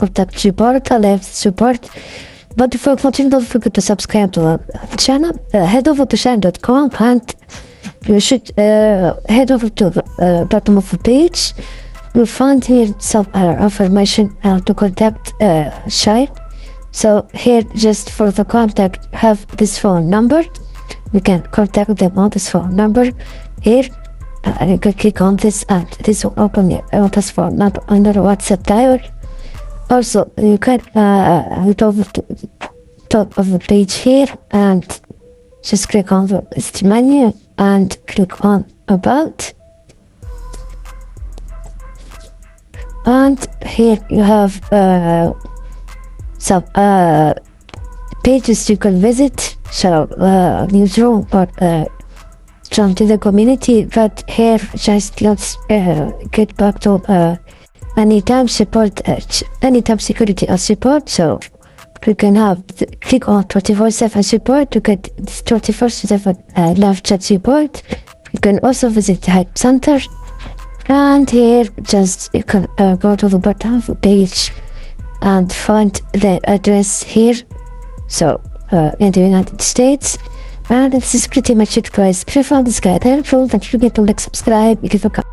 contact support, left support. But before continuing, don't forget to subscribe to the channel. Head over to chime.com and you should head over to the bottom of the page. You'll find here some information to contact Chime. So here, just for the contact, have this phone number. You can contact them on this phone number here. You can click on this and this will open this phone number under WhatsApp dial. Also, you can go over to the top of the page here and just click on the list menu and click on About. And here you have some pages you can visit. So newsroom or join to the community. But here, just let's get back to anytime support, anytime security or support. So you can have click on 24/7 support to get 24/7 live chat support. You can also visit the help center, and here just you can go to the bottom of the page and find the address here. So in the United States. And this is pretty much it, guys. If you found this guide helpful, don't forget to like, subscribe, give a comment.